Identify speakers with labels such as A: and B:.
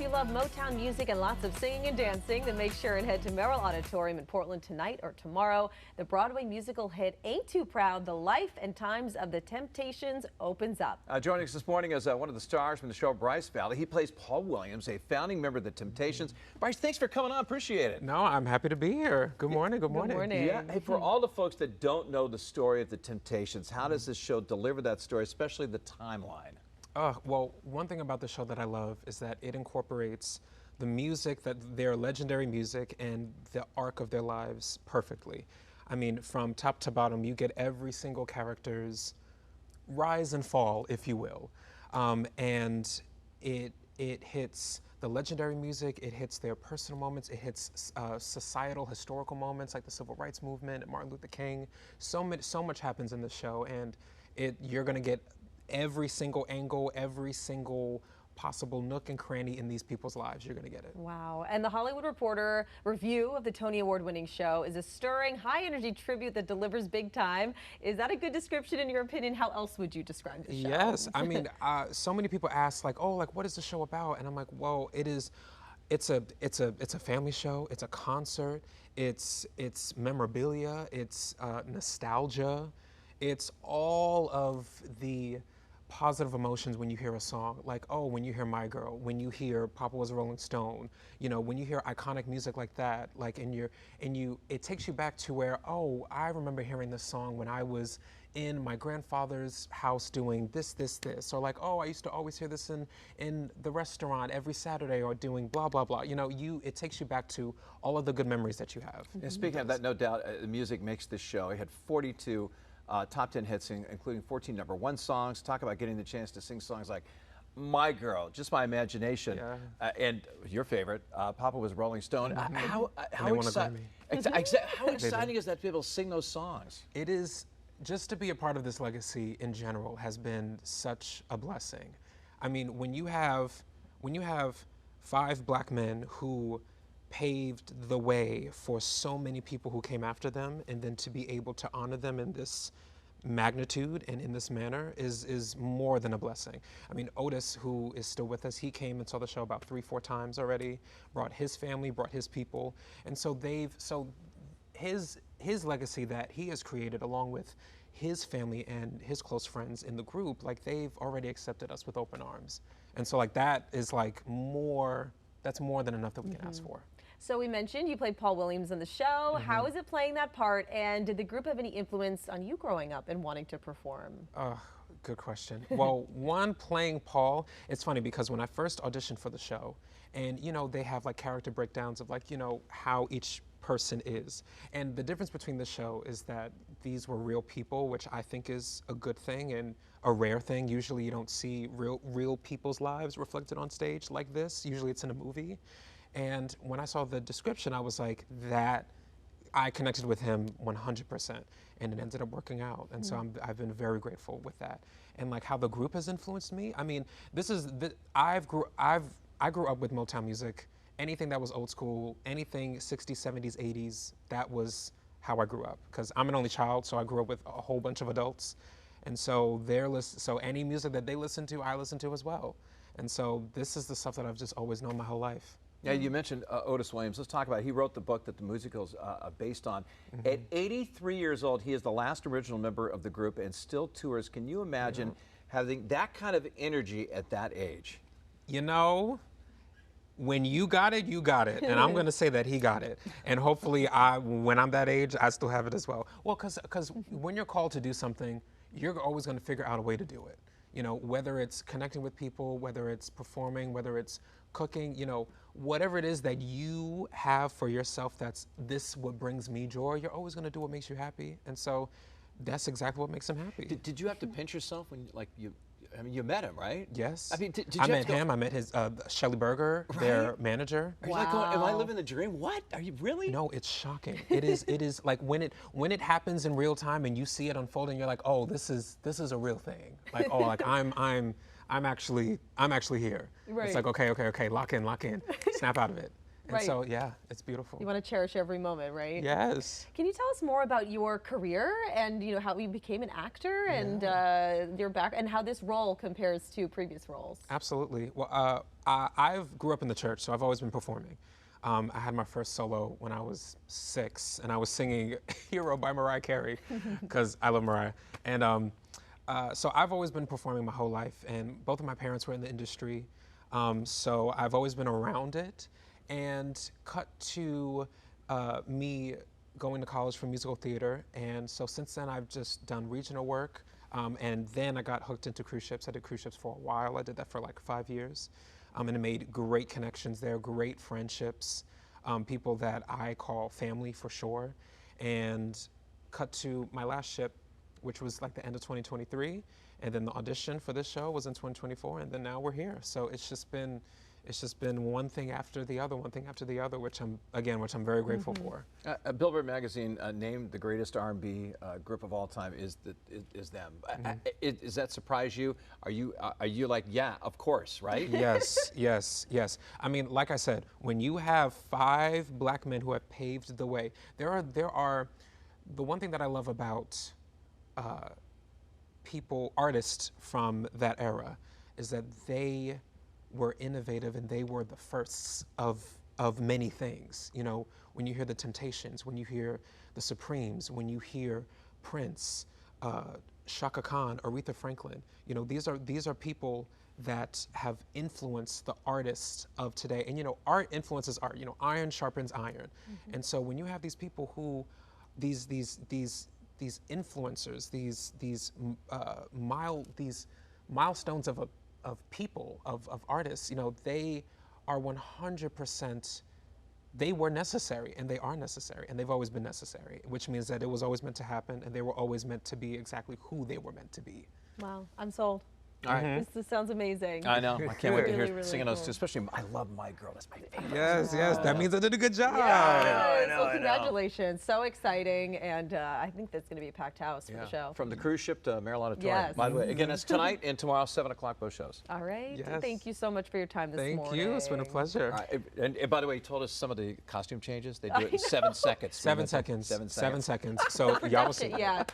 A: If you love Motown music and lots of singing and dancing, then make sure and head to Merrill Auditorium in Portland tonight or tomorrow. The Broadway musical hit Ain't Too Proud, The Life and Times of the Temptations opens up.
B: Joining us this morning is one of the stars from the show, Bryce Valley. He plays Paul Williams, a founding member of the Temptations. Bryce, thanks for coming on. Appreciate it.
C: No, I'm happy to be here. Good morning. Good morning.
A: Good morning.
B: Yeah. Hey, for all the folks that don't know the story of the Temptations, how does this show deliver that story, especially the timeline?
C: Well, one thing about the show that I love is that it incorporates the music, their legendary music, and the arc of their lives perfectly. I mean, from top to bottom, you get every single character's rise and fall, if you will. And it hits the legendary music, it hits their personal moments, it hits societal, historical moments like the Civil Rights Movement and Martin Luther King. So much happens in the show, and you're gonna get every single angle, every single possible nook and cranny in these people's lives. You're going to get it.
A: Wow. And the Hollywood Reporter review of the Tony Award-winning show is a stirring, high-energy tribute that delivers big time. Is that a good description in your opinion? How else would you describe the show?
C: Yes. I mean, so many people ask, like, oh, like, what is the show about? And I'm like, well, it's a family show. It's a concert. It's memorabilia. It's nostalgia. It's all of the positive emotions when you hear a song, like, oh, when you hear My Girl, when you hear Papa Was a Rolling Stone, you know, when you hear iconic music like that, like, it takes you back to where, oh, I remember hearing this song when I was in my grandfather's house doing this, or like, oh, I used to always hear this in the restaurant every Saturday, or doing blah, blah, blah. You know, it takes you back to all of the good memories that you have.
B: And speaking of that, no doubt, the music makes this show. It had 42 top 10 hits, including 14 #1 songs. Talk about getting the chance to sing songs like My Girl, Just My Imagination, and your favorite, Papa Was Rolling Stone. How exciting is that to be able to sing those songs?
C: It is. Just to be a part of this legacy in general has been such a blessing. I mean, when you have 5 black men who paved the way for so many people who came after them, and then to be able to honor them in this magnitude and in this manner is more than a blessing. I mean, Otis, who is still with us, he came and saw the show about 3-4 times already, brought his family, brought his people, and so his legacy that he has created along with his family and his close friends in the group, like, they've already accepted us with open arms. And so, like, that is like that's more than enough that we can ask for.
A: So we mentioned you played Paul Williams on the show. How is it playing that part? And did the group have any influence on you growing up and wanting to perform?
C: Good question. Well, one, playing Paul, it's funny because when I first auditioned for the show, and, you know, they have like character breakdowns of, like, you know, how each person is. And the difference between the show is that these were real people, which I think is a good thing and a rare thing. Usually you don't see real people's lives reflected on stage like this. Usually it's in a movie. And when I saw the description, I was like, I connected with him 100%, and it ended up working out. And so I've been very grateful with that. And like how the group has influenced me. I mean, I grew up with Motown music. Anything that was old school, anything 60s, 70s, 80s, that was how I grew up. Because I'm an only child, so I grew up with a whole bunch of adults. And so so any music that they listen to, I listen to as well. And so this is the stuff that I've just always known my whole life.
B: Yeah, you mentioned Otis Williams. Let's talk about it. He wrote the book that the musical's based on. At 83 years old, he is the last original member of the group and still tours. Can you imagine having that kind of energy at that age?
C: You know, when you got it, you got it. And I'm going to say that he got it. And hopefully, when I'm that age, I still have it as well. Well, because when you're called to do something, you're always going to figure out a way to do it. You know, whether it's connecting with people, whether it's performing, whether it's cooking, you know, whatever it is that you have for yourself this what brings me joy, you're always going to do what makes you happy. And so that's exactly what makes him happy.
B: Did you have to pinch yourself when, like, I mean, you met him, right?
C: Yes.
B: I mean,
C: I met him. I met his Shelley Berger, their manager.
B: Are you like going, am I living the dream? What? Are you really?
C: No, it's shocking. It is like when it happens in real time and you see it unfolding, you're like, oh, this is a real thing. Like, oh, like I'm actually here. Right. It's like, okay, lock in, snap out of it. And
A: Right.
C: so, yeah, it's beautiful.
A: You want to cherish every moment, right?
C: Yes.
A: Can you tell us more about your career and how you became an actor and your back and how this role compares to previous roles?
C: Absolutely. Well, I grew up in the church, so I've always been performing. I had my first solo when I was 6, and I was singing "Hero" by Mariah Carey because I love Mariah. And so I've always been performing my whole life, and both of my parents were in the industry, so I've always been around it. And cut to me going to college for musical theater, and so since then I've just done regional work, and then I got hooked into cruise ships. I did cruise ships for a while. I did that for like 5 years, and I made great connections there, great friendships, people that I call family for sure. And cut to my last ship, which was like the end of 2023, and then the audition for this show was in 2024, and then now we're here. So it's just been one thing after the other, which I'm very grateful for.
B: Billboard magazine named the greatest R&B group of all time is them. Does that surprise you? Are you like, yeah, of course, right?
C: Yes. I mean, like I said, when you have 5 black men who have paved the way, there are the one thing that I love about artists from that era is that they were innovative and they were the firsts of many things. When you hear the Temptations, when you hear the Supremes, when you hear Prince, Shaka Khan, Aretha Franklin, these are people that have influenced the artists of today. And art influences art. Iron sharpens iron. And so when you have these people who, these influencers, these milestones of people, of artists, they are 100%, they were necessary, and they are necessary, and they've always been necessary, which means that it was always meant to happen, and they were always meant to be exactly who they were meant to be.
A: Wow, I'm sold.
B: All right.
A: This sounds amazing.
B: I know. I can't wait to hear
A: Really
B: singing
A: cool.
B: those two. Especially, I love My Girl. That's my favorite.
C: Yes, that means I did a good job.
A: Yes.
B: I know.
A: Well, congratulations. So exciting. And I think that's going to be a packed house for the show.
B: From the cruise ship to Merrill Auditorium.
A: Yes.
B: By the way, again, it's tonight and tomorrow, 7 o'clock, both shows.
A: All right.
C: Yes.
A: Thank you so much for your time this morning.
C: Thank you. It's been a pleasure.
B: All right. And by the way, you told us some of the costume changes. They do it in 7 seconds.
C: 7 seconds.
B: 7 seconds.
C: 7 seconds. So y'all will see.
A: Yeah.